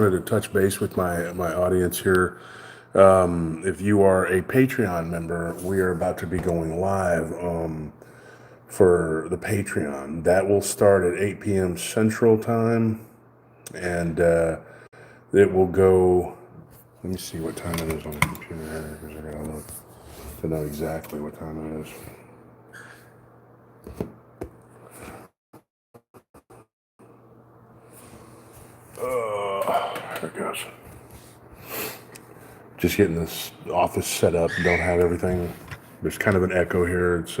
wanted to touch base with my audience here. If you are a Patreon member, we are about to be going live for the Patreon. That will start at 8 p.m. Central Time, and it will go. Let me see what time it is on the computer here, because I gotta look to know exactly what time it is. There it goes. Just getting this office set up. Don't have everything. There's kind of an echo here. It's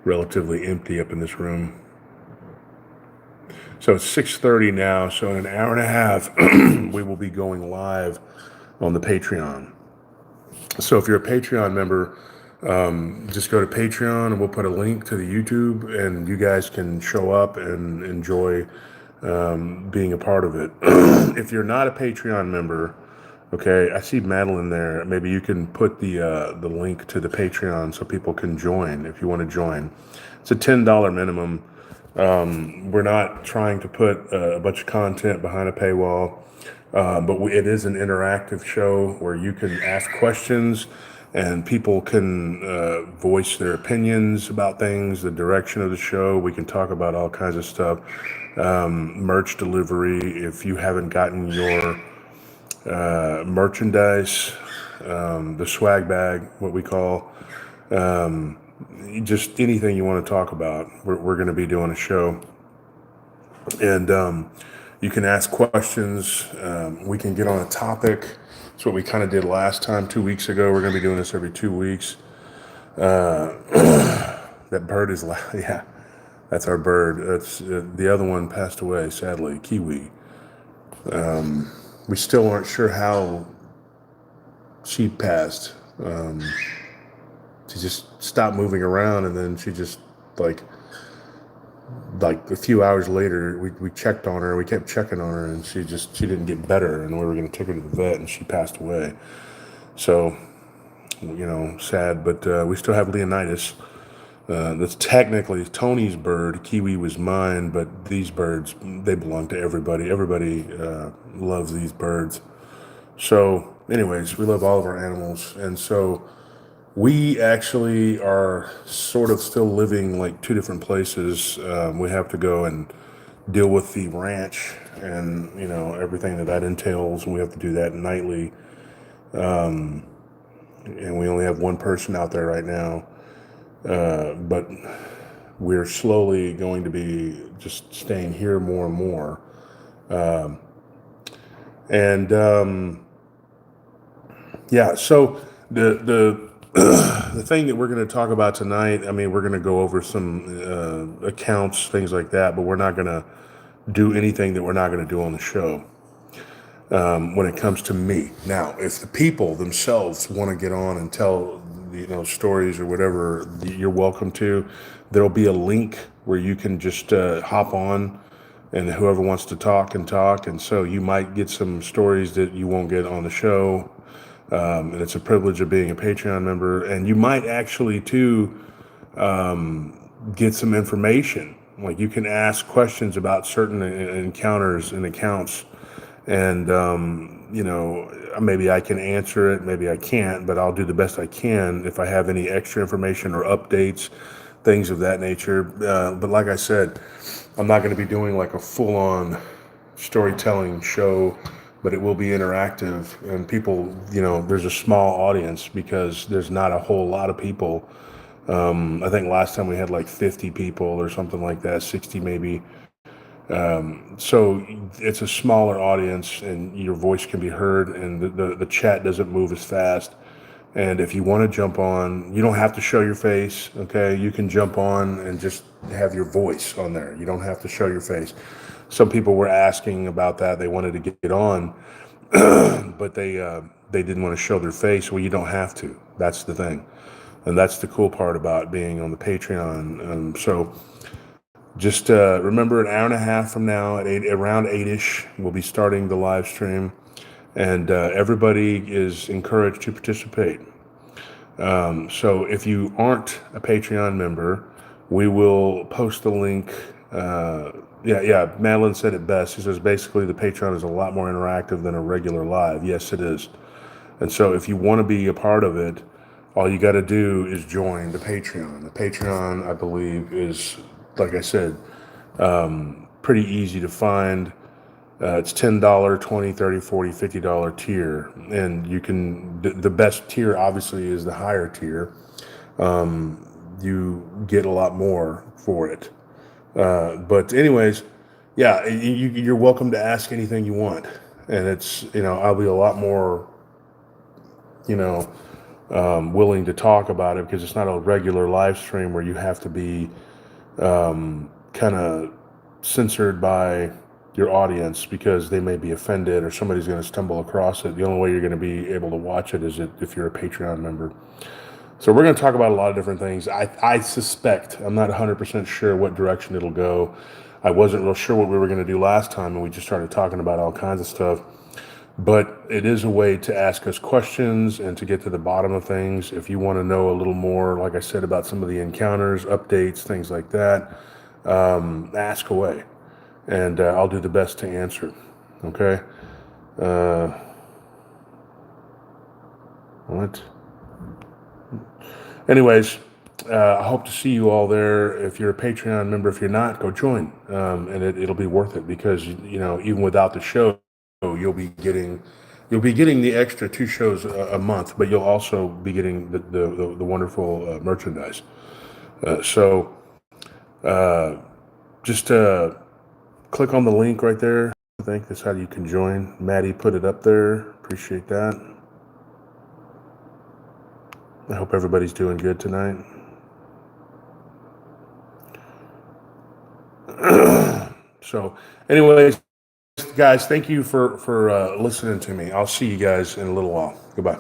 relatively empty up in this room. So it's 6:30 now. So in an hour and a half, we will be going live on the Patreon. So if you're a Patreon member, just go to Patreon and we'll put a link to the YouTube, and you guys can show up and enjoy being a part of it. If you're not a Patreon member, okay, I see Madeline there. Maybe you can put the link to the Patreon so people can join if you want to join. It's a $10 minimum. We're not trying to put a bunch of content behind a paywall, but it is an interactive show where you can ask questions and people can voice their opinions about things, the direction of the show. We can talk about all kinds of stuff. Merch delivery. If you haven't gotten your merchandise, the swag bag, what we call, just anything you want to talk about, we're going to be doing a show. And you can ask questions. We can get on a topic. That's what we kind of did last time, 2 weeks ago. We're going to be doing this every 2 weeks. That bird is loud. Yeah, that's our bird. That's the other one passed away, sadly, Kiwi. We still aren't sure how she passed. She just stopped moving around, and then she just like a few hours later, we checked on her. We kept checking on her, and she didn't get better, and we were going to take her to the vet, and she passed away. So, sad, but we still have Leonidas. That's technically Tony's bird. Kiwi was mine, but these birds, they belong to everybody. Everybody loves these birds. So, anyways, we love all of our animals, and so we actually are sort of still living like two different places. We have to go and deal with the ranch and everything that entails, and we have to do that nightly. And we only have one person out there right now, but we're slowly going to be just staying here more and more. Yeah, so the thing that we're going to talk about tonight, I mean, we're going to go over some accounts, things like that, but we're not going to do anything that we're not going to do on the show when it comes to me. Now, if the people themselves want to get on and tell stories or whatever, you're welcome to. There'll be a link where you can just hop on, and whoever wants to talk can talk. And so you might get some stories that you won't get on the show. And it's a privilege of being a Patreon member. And you might actually, too, get some information. Like you can ask questions about certain encounters and accounts. And, maybe I can answer it, maybe I can't, but I'll do the best I can if I have any extra information or updates, things of that nature. But like I said, I'm not going to be doing like a full-on storytelling show, but it will be interactive, and people, there's a small audience because there's not a whole lot of people. I think last time we had like 50 people or something like that, 60 maybe. So it's a smaller audience, and your voice can be heard, and the chat doesn't move as fast. And if you want to jump on, you don't have to show your face, okay? You can jump on and just have your voice on there. You don't have to show your face. Some people were asking about that. They wanted to get on, but they didn't want to show their face. Well, you don't have to. That's the thing. And that's the cool part about being on the Patreon. So just remember, an hour and a half from now, around 8-ish, we'll be starting the live stream. And everybody is encouraged to participate. So if you aren't a Patreon member, we will post the link Yeah. Madeline said it best. She says basically the Patreon is a lot more interactive than a regular live. Yes, it is. And so if you want to be a part of it, all you got to do is join the Patreon. The Patreon, I believe, is, like I said, pretty easy to find. It's $10, 20, 30, 40, $50 tier. And you can, the best tier obviously is the higher tier. You get a lot more for it. But anyways, yeah, you're welcome to ask anything you want. And it's, I'll be a lot more, you know, willing to talk about it because it's not a regular live stream where you have to be kind of censored by your audience because they may be offended or somebody's going to stumble across it. The only way you're going to be able to watch it is if you're a Patreon member. So we're going to talk about a lot of different things. I suspect, I'm not 100% sure what direction it'll go. I wasn't real sure what we were going to do last time, and we just started talking about all kinds of stuff. But it is a way to ask us questions and to get to the bottom of things. If you want to know a little more, like I said, about some of the encounters, updates, things like that, ask away. And I'll do the best to answer. Okay? What? Anyways, I hope to see you all there. If you're a Patreon member, if you're not, go join, and it'll be worth it because even without the show, you'll be getting the extra 2 shows a month, but you'll also be getting the wonderful merchandise. So just click on the link right there. I think that's how you can join. Maddie put it up there. Appreciate that. I hope everybody's doing good tonight. So, anyways, guys, thank you for listening to me. I'll see you guys in a little while. Goodbye.